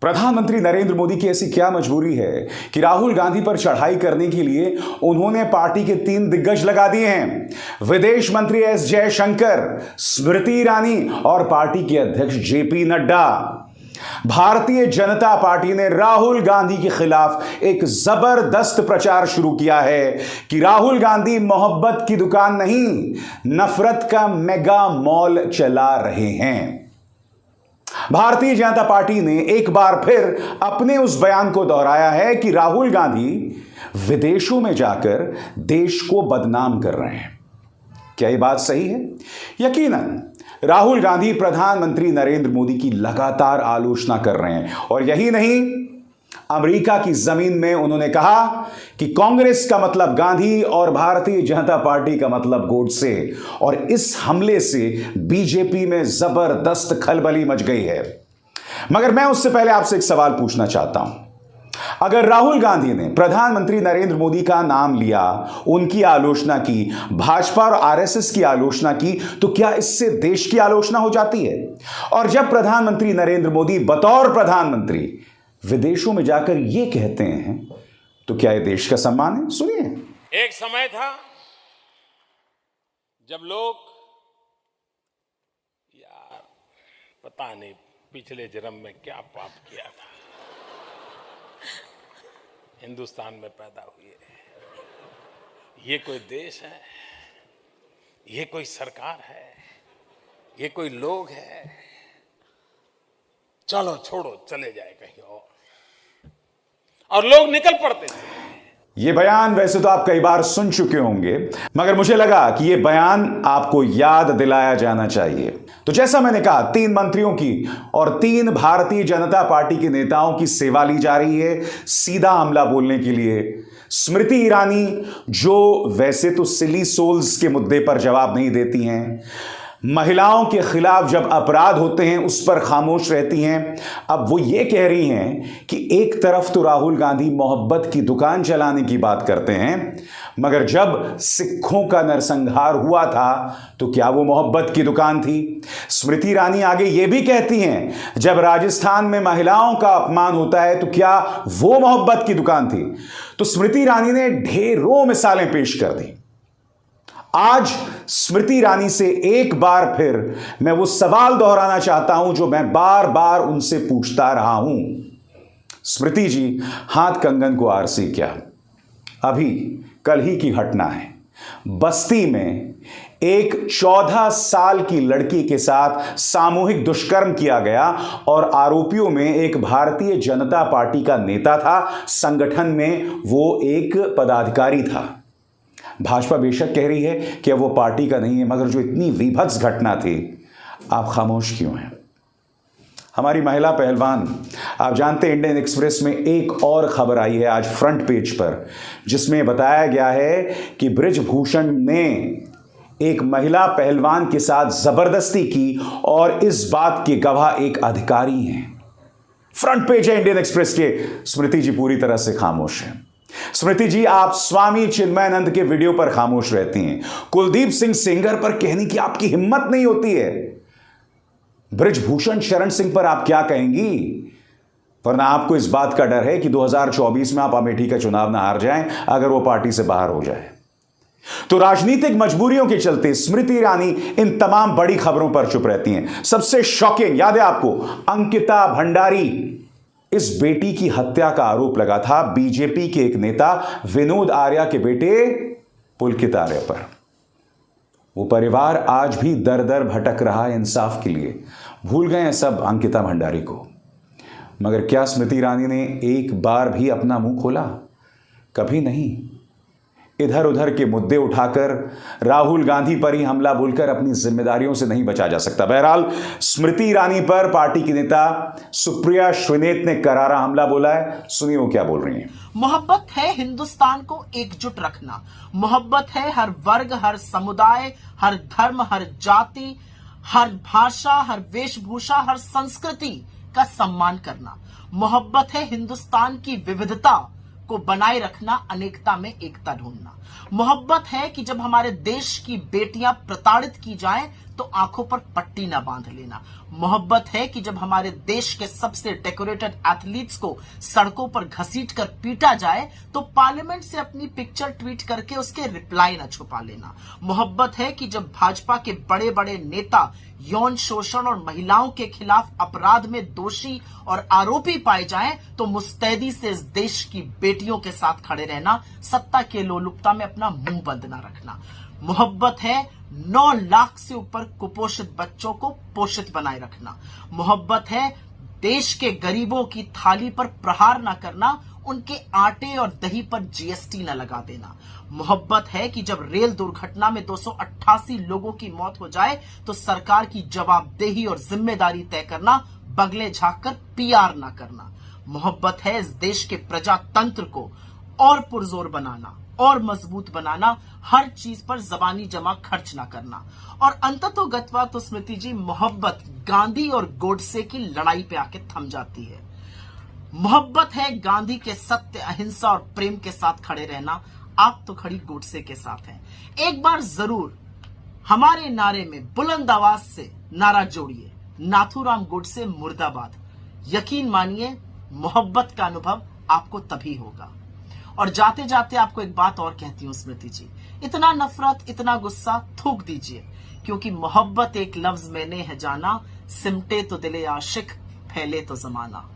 प्रधानमंत्री नरेंद्र मोदी की ऐसी क्या मजबूरी है कि राहुल गांधी पर चढ़ाई करने के लिए उन्होंने पार्टी के 3 दिग्गज लगा दिए हैं। विदेश मंत्री एस जयशंकर, स्मृति ईरानी और पार्टी के अध्यक्ष जेपी नड्डा। भारतीय जनता पार्टी ने राहुल गांधी के खिलाफ एक जबरदस्त प्रचार शुरू किया है कि राहुल गांधी मोहब्बत की दुकान नहीं, नफरत का मेगा मॉल चला रहे हैं। भारतीय जनता पार्टी ने एक बार फिर अपने उस बयान को दोहराया है कि राहुल गांधी विदेशों में जाकर देश को बदनाम कर रहे हैं। क्या यह बात सही है? यकीनन राहुल गांधी प्रधानमंत्री नरेंद्र मोदी की लगातार आलोचना कर रहे हैं और यही नहीं, अमेरिका की जमीन में उन्होंने कहा कि कांग्रेस का मतलब गांधी और भारतीय जनता पार्टी का मतलब गोडसे, और इस हमले से बीजेपी में जबरदस्त खलबली मच गई है। मगर मैं उससे पहले आपसे एक सवाल पूछना चाहता हूं। अगर राहुल गांधी ने प्रधानमंत्री नरेंद्र मोदी का नाम लिया, उनकी आलोचना की, भाजपा और आरएसएस की आलोचना की, तो क्या इससे देश की आलोचना हो जाती है? और जब प्रधानमंत्री नरेंद्र मोदी बतौर प्रधानमंत्री विदेशों में जाकर यह कहते हैं तो क्या यह देश का सम्मान है? सुनिए। एक समय था जब लोग, यार पता नहीं पिछले जन्म में क्या पाप किया था, हिंदुस्तान में पैदा हुए, ये कोई देश है, ये कोई सरकार है, ये कोई लोग है, चलो छोड़ो चले जाए कहीं और लोग निकल पड़ते थे। यह बयान वैसे तो आप कई बार सुन चुके होंगे, मगर मुझे लगा कि यह बयान आपको याद दिलाया जाना चाहिए। तो जैसा मैंने कहा, 3 मंत्रियों की और 3 भारतीय जनता पार्टी के नेताओं की सेवा ली जा रही है सीधा हमला बोलने के लिए। स्मृति ईरानी, जो वैसे तो सिली सोल्स के मुद्दे पर जवाब नहीं देती हैं, महिलाओं के खिलाफ जब अपराध होते हैं उस पर खामोश रहती हैं, अब वो ये कह रही हैं कि एक तरफ तो राहुल गांधी मोहब्बत की दुकान चलाने की बात करते हैं, मगर जब सिखों का नरसंहार हुआ था तो क्या वो मोहब्बत की दुकान थी? स्मृति ईरानी आगे ये भी कहती हैं, जब राजस्थान में महिलाओं का अपमान होता है तो क्या वो मोहब्बत की दुकान थी? तो स्मृति ईरानी ने ढेरों मिसालें पेश कर दी। आज स्मृति ईरानी से एक बार फिर मैं वो सवाल दोहराना चाहता हूं जो मैं बार बार उनसे पूछता रहा हूं। स्मृति जी, हाथ कंगन को आरसी क्या? अभी कल ही की घटना है, बस्ती में एक 14 साल की लड़की के साथ सामूहिक दुष्कर्म किया गया और आरोपियों में एक भारतीय जनता पार्टी का नेता था, संगठन में वो एक पदाधिकारी था। भाजपा बेशक कह रही है कि अब वो पार्टी का नहीं है, मगर जो इतनी विभत्स घटना थी, आप खामोश क्यों हैं? हमारी महिला पहलवान, आप जानते हैं इंडियन एक्सप्रेस में एक और खबर आई है आज फ्रंट पेज पर, जिसमें बताया गया है कि बृजभूषण ने एक महिला पहलवान के साथ जबरदस्ती की और इस बात के गवाह एक अधिकारी हैं। फ्रंट पेज है इंडियन एक्सप्रेस के। स्मृति जी पूरी तरह से खामोश हैं। स्मृति जी, आप स्वामी चिन्मयानंद के वीडियो पर खामोश रहती हैं, कुलदीप सिंह सेंगर पर कहने की आपकी हिम्मत नहीं होती है, बृजभूषण शरण सिंह पर आप क्या कहेंगी? वरना आपको इस बात का डर है कि 2024 में आप अमेठी का चुनाव ना हार जाएं अगर वो पार्टी से बाहर हो जाए। तो राजनीतिक मजबूरियों के चलते स्मृति ईरानी इन तमाम बड़ी खबरों पर चुप रहती हैं। सबसे शॉकिंग, याद है आपको, अंकिता भंडारी, इस बेटी की हत्या का आरोप लगा था बीजेपी के एक नेता विनोद आर्या के बेटे पुलकित आर्या पर। वो परिवार आज भी दर दर भटक रहा है इंसाफ के लिए। भूल गए हैं सब अंकिता भंडारी को। मगर क्या स्मृति ईरानी ने एक बार भी अपना मुंह खोला? कभी नहीं। इधर उधर के मुद्दे उठाकर राहुल गांधी पर ही हमला बोलकर अपनी जिम्मेदारियों से नहीं बचा जा सकता। बहरहाल स्मृति ईरानी पर पार्टी की नेता सुप्रिया श्रीनेत ने करारा हमला बोला है। सुनिए वो क्या बोल रही हैं। मोहब्बत है हिंदुस्तान को एकजुट रखना, मोहब्बत है हर वर्ग, हर समुदाय, हर धर्म, हर जाति, हर भाषा, हर वेशभूषा, हर संस्कृति का सम्मान करना। मोहब्बत है हिंदुस्तान की विविधता को बनाए रखना, अनेकता में एकता ढूंढना। मोहब्बत है कि जब हमारे देश की बेटियां प्रताड़ित की जाएं तो आंखों पर पट्टी ना बांध लेना। मोहब्बत है कि जब हमारे देश के सबसे डेकोरेटेड एथलीट्स को सड़कों पर घसीट कर पीटा जाए तो पार्लियामेंट से अपनी पिक्चर ट्वीट करके उसके रिप्लाई न छुपा लेना। मोहब्बत है कि जब भाजपा के बड़े बड़े नेता यौन शोषण और महिलाओं के खिलाफ अपराध में दोषी और आरोपी पाए जाएं तो मुस्तैदी से इस देश की बेटियों के साथ खड़े रहना, सत्ता के लोलुपता में अपना मुंह बंद ना रखना। मोहब्बत है 9 लाख से ऊपर कुपोषित बच्चों को पोषित बनाए रखना। मोहब्बत है देश के गरीबों की थाली पर प्रहार ना करना, उनके आटे और दही पर जीएसटी न लगा देना। मोहब्बत है कि जब रेल दुर्घटना में 288 लोगों की मौत हो जाए तो सरकार की जवाबदेही और जिम्मेदारी तय करना, बगले झांक कर पीआर ना करना। मोहब्बत है इस देश के प्रजातंत्र को और पुरजोर बनाना और मजबूत बनाना, हर चीज पर जबानी जमा खर्च ना करना। और अंततोगत्वा तो स्मृति जी, मोहब्बत गांधी और गोडसे की लड़ाई पे आके थम जाती है। मोहब्बत है गांधी के सत्य, अहिंसा और प्रेम के साथ खड़े रहना। आप तो खड़ी गोडसे के साथ हैं। एक बार जरूर हमारे नारे में बुलंद आवाज से नारा जोड़िए, नाथूराम गोडसे मुर्दाबाद। यकीन मानिए मोहब्बत का अनुभव आपको तभी होगा। और जाते जाते आपको एक बात और कहती हूं स्मृति जी, इतना नफरत, इतना गुस्सा थूक दीजिए, क्योंकि मोहब्बत एक लफ्ज मैंने है जाना, सिमटे तो दिले आशिक, फैले तो जमाना।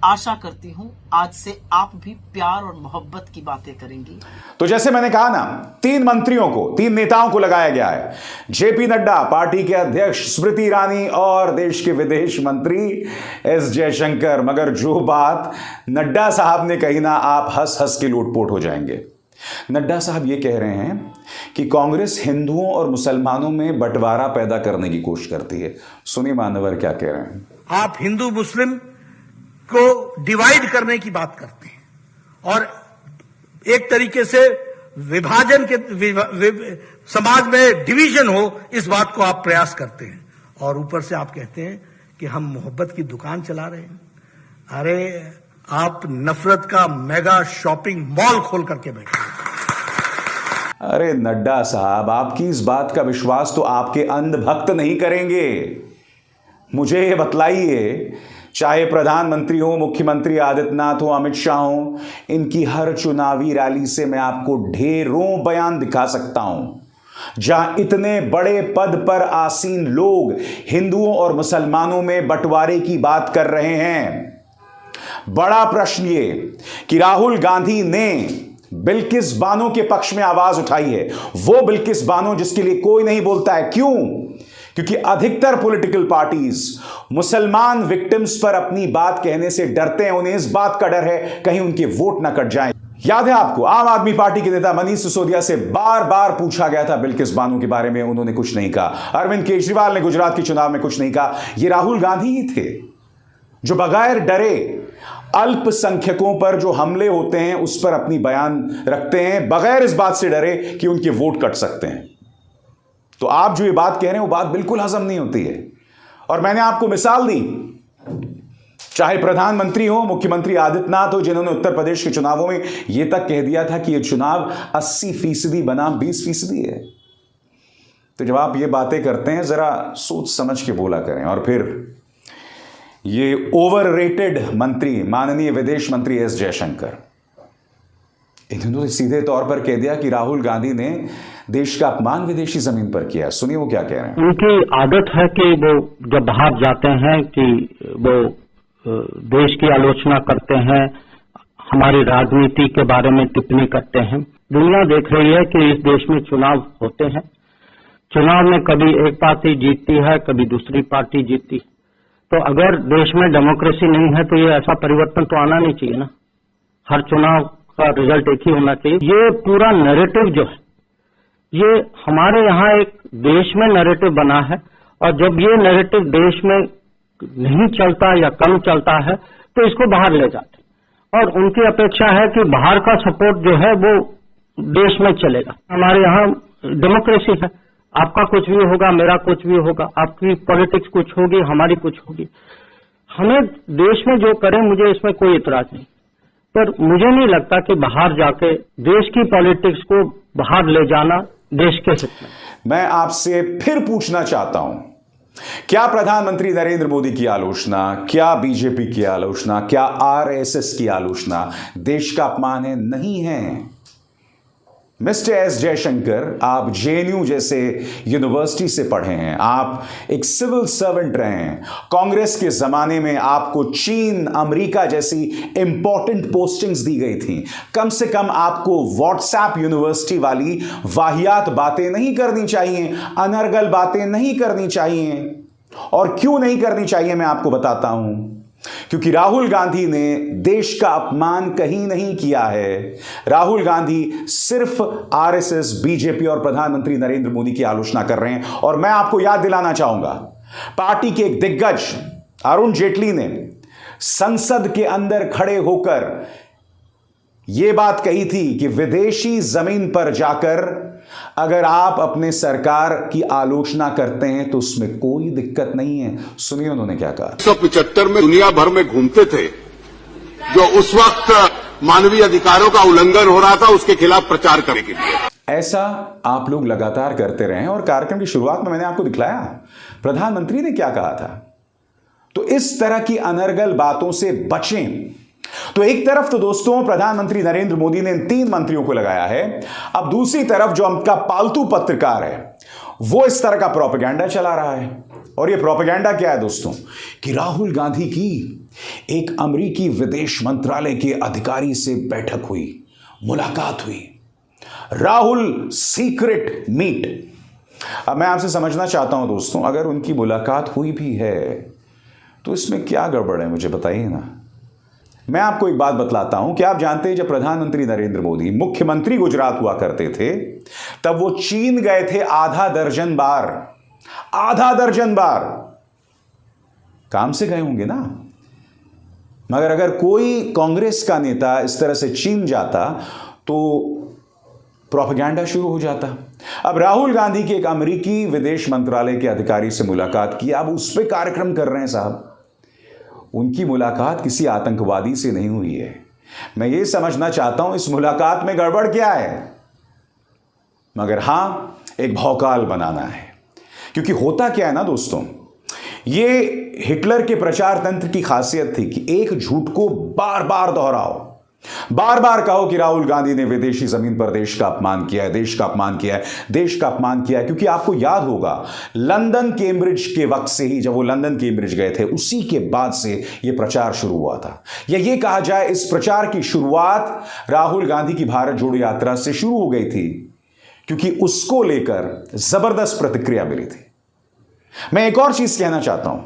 आशा करती हूं आज से आप भी प्यार और मोहब्बत की बातें करेंगी। तो जैसे मैंने कहा ना, 3 मंत्रियों को, 3 नेताओं को लगाया गया है। जेपी नड्डा, पार्टी के अध्यक्ष, स्मृति ईरानी और देश के विदेश मंत्री एस जयशंकर। मगर जो बात नड्डा साहब ने कही ना, आप हंस हंस के लोटपोट हो जाएंगे। नड्डा साहब ये कह रहे हैं कि कांग्रेस हिंदुओं और मुसलमानों में बंटवारा पैदा करने की कोशिश करती है। सुनिए मानवर क्या कह रहे हैं। आप हिंदू मुस्लिम को डिवाइड करने की बात करते हैं और एक तरीके से विभाजन के समाज में डिवीजन हो, इस बात को आप प्रयास करते हैं। और ऊपर से आप कहते हैं कि हम मोहब्बत की दुकान चला रहे हैं। अरे आप नफरत का मेगा शॉपिंग मॉल खोल करके बैठे। अरे नड्डा साहब, आपकी इस बात का विश्वास तो आपके अंधभक्त नहीं करेंगे। मुझे ये बतलाइए, चाहे प्रधानमंत्री हो, मुख्यमंत्री आदित्यनाथ हो, अमित शाह हो, इनकी हर चुनावी रैली से मैं आपको ढेरों बयान दिखा सकता हूं जहां इतने बड़े पद पर आसीन लोग हिंदुओं और मुसलमानों में बंटवारे की बात कर रहे हैं। बड़ा प्रश्न ये कि राहुल गांधी ने बिल्किस बानो के पक्ष में आवाज उठाई है, वो बिल्किस बानो जिसके लिए कोई नहीं बोलता है। क्यों? क्योंकि अधिकतर पॉलिटिकल पार्टीज मुसलमान विक्टिम्स पर अपनी बात कहने से डरते हैं। उन्हें इस बात का डर है कहीं उनके वोट ना कट जाएं। याद है आपको, आम आदमी पार्टी के नेता मनीष सिसोदिया से बार बार पूछा गया था बिल्किस बानो के बारे में, उन्होंने कुछ नहीं कहा। अरविंद केजरीवाल ने गुजरात के चुनाव में कुछ नहीं कहा। ये राहुल गांधी ही थे जो बगैर डरे अल्पसंख्यकों पर जो हमले होते हैं उस पर अपनी बयान रखते हैं, बगैर इस बात से डरे कि उनके वोट कट सकते हैं। तो आप जो ये बात कह रहे हैं वो बात बिल्कुल हजम नहीं होती है। और मैंने आपको मिसाल दी, चाहे प्रधानमंत्री हो, मुख्यमंत्री आदित्यनाथ हो, जिन्होंने उत्तर प्रदेश के चुनावों में यह तक कह दिया था कि यह चुनाव 80% बनाम 20% है। तो जब आप ये बातें करते हैं जरा सोच समझ के बोला करें। और फिर ये ओवररेटेड मंत्री, माननीय विदेश मंत्री एस जयशंकर, इन्होंने सीधे तौर पर कह दिया कि राहुल गांधी ने देश का अपमान विदेशी जमीन पर किया। सुनिए वो क्या कह रहे हैं। उनकी आदत है कि वो जब बाहर जाते हैं कि वो देश की आलोचना करते हैं, हमारी राजनीति के बारे में टिप्पणी करते हैं। दुनिया देख रही है कि इस देश में चुनाव होते हैं, चुनाव में कभी एक पार्टी जीतती है, कभी दूसरी पार्टी जीतती है। तो अगर देश में डेमोक्रेसी नहीं है तो ये ऐसा परिवर्तन तो आना नहीं चाहिए ना, हर चुनाव का रिजल्ट एक ही होना चाहिए। ये पूरा नैरेटिव जो है ये हमारे यहाँ एक देश में नैरेटिव बना है, और जब ये नैरेटिव देश में नहीं चलता या कम चलता है तो इसको बाहर ले जाते हैं। और उनकी अपेक्षा है कि बाहर का सपोर्ट जो है वो देश में चलेगा। हमारे यहाँ डेमोक्रेसी है, आपका कुछ भी होगा, मेरा कुछ भी होगा, आपकी पॉलिटिक्स कुछ होगी, हमारी कुछ होगी। हमें देश में जो करें मुझे इसमें कोई इतराज नहीं, पर मुझे नहीं लगता कि बाहर जाके देश की पॉलिटिक्स को बाहर ले जाना देश के हित में। मैं आपसे फिर पूछना चाहता हूं, क्या प्रधानमंत्री नरेंद्र मोदी की आलोचना, क्या बीजेपी की आलोचना, क्या आरएसएस की आलोचना देश का अपमान है? नहीं है। मिस्टर एस जयशंकर, आप जेएनयू जैसे यूनिवर्सिटी से पढ़े हैं, आप एक सिविल सर्वेंट रहे हैं। कांग्रेस के जमाने में आपको चीन, अमेरिका जैसी इंपॉर्टेंट पोस्टिंग्स दी गई थी। कम से कम आपको व्हाट्सएप यूनिवर्सिटी वाली वाहियात बातें नहीं करनी चाहिए, अनर्गल बातें नहीं करनी चाहिए। और क्यों नहीं करनी चाहिए मैं आपको बताता हूं। क्योंकि राहुल गांधी ने देश का अपमान कहीं नहीं किया है। राहुल गांधी सिर्फ आरएसएस, बीजेपी और प्रधानमंत्री नरेंद्र मोदी की आलोचना कर रहे हैं। और मैं आपको याद दिलाना चाहूंगा, पार्टी के एक दिग्गज अरुण जेटली ने संसद के अंदर खड़े होकर यह बात कही थी कि विदेशी जमीन पर जाकर अगर आप अपने सरकार की आलोचना करते हैं तो उसमें कोई दिक्कत नहीं है। सुनिए उन्होंने क्या कहा। 1975 में दुनिया भर में घूमते थे, जो उस वक्त मानवीय अधिकारों का उल्लंघन हो रहा था, उसके खिलाफ प्रचार करने के लिए। ऐसा आप लोग लगातार करते रहे और कार्यक्रम की शुरुआत में मैंने आपको दिखलाया प्रधानमंत्री ने क्या कहा था। तो इस तरह की अनर्गल बातों से बचें। तो एक तरफ तो दोस्तों प्रधानमंत्री नरेंद्र मोदी ने इन 3 मंत्रियों को लगाया है, अब दूसरी तरफ जो उनका पालतू पत्रकार है वो इस तरह का प्रोपेगेंडा चला रहा है। और ये प्रोपेगेंडा क्या है दोस्तों, कि राहुल गांधी की एक अमेरिकी विदेश मंत्रालय के अधिकारी से बैठक हुई, मुलाकात हुई, राहुल सीक्रेट मीट। अब मैं आपसे समझना चाहता हूं दोस्तों, अगर उनकी मुलाकात हुई भी है तो इसमें क्या गड़बड़ है, मुझे बताइए ना। मैं आपको एक बात बतलाता हूं कि आप जानते हैं जब प्रधानमंत्री नरेंद्र मोदी मुख्यमंत्री गुजरात हुआ करते थे तब वो चीन गए थे आधा दर्जन बार। काम से गए होंगे ना। मगर अगर कोई कांग्रेस का नेता इस तरह से चीन जाता तो प्रोपेगेंडा शुरू हो जाता। अब राहुल गांधी के एक अमेरिकी विदेश मंत्रालय के अधिकारी से मुलाकात की, अब उस पर कार्यक्रम कर रहे हैं साहब। उनकी मुलाकात किसी आतंकवादी से नहीं हुई है। मैं ये समझना चाहता हूं इस मुलाकात में गड़बड़ क्या है, मगर हां एक भौकाल बनाना है। क्योंकि होता क्या है ना दोस्तों, ये हिटलर के प्रचार तंत्र की खासियत थी कि एक झूठ को बार बार दोहराओ, बार बार कहो कि राहुल गांधी ने विदेशी जमीन पर देश का अपमान किया है, देश का अपमान किया है, देश का अपमान किया है। क्योंकि आपको याद होगा लंदन कैम्ब्रिज के वक्त से ही, जब वो लंदन कैम्ब्रिज गए थे उसी के बाद से ये प्रचार शुरू हुआ था। या ये कहा जाए इस प्रचार की शुरुआत राहुल गांधी की भारत जोड़ो यात्रा से शुरू हो गई थी, क्योंकि उसको लेकर जबरदस्त प्रतिक्रिया मिली थी। मैं एक और चीज कहना चाहता हूं,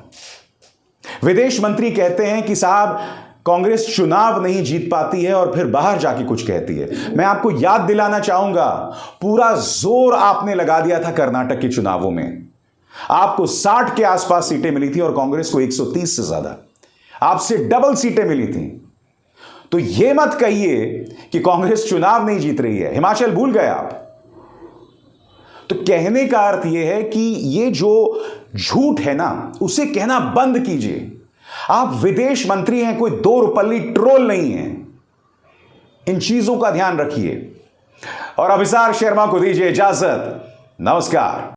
विदेश मंत्री कहते हैं कि साहब कांग्रेस चुनाव नहीं जीत पाती है और फिर बाहर जाके कुछ कहती है। मैं आपको याद दिलाना चाहूंगा, पूरा जोर आपने लगा दिया था कर्नाटक के चुनावों में, आपको 60 के आसपास सीटें मिली थी और कांग्रेस को 130 से ज्यादा, आपसे डबल सीटें मिली थी। तो यह मत कहिए कि कांग्रेस चुनाव नहीं जीत रही है, हिमाचल भूल गए आप। तो कहने का अर्थ यह है कि ये जो झूठ है ना, उसे कहना बंद कीजिए। आप विदेश मंत्री हैं, कोई 2 रुपल्ली ट्रोल नहीं है। इन चीजों का ध्यान रखिए। और अभिसार शर्मा को दीजिए इजाजत। नमस्कार।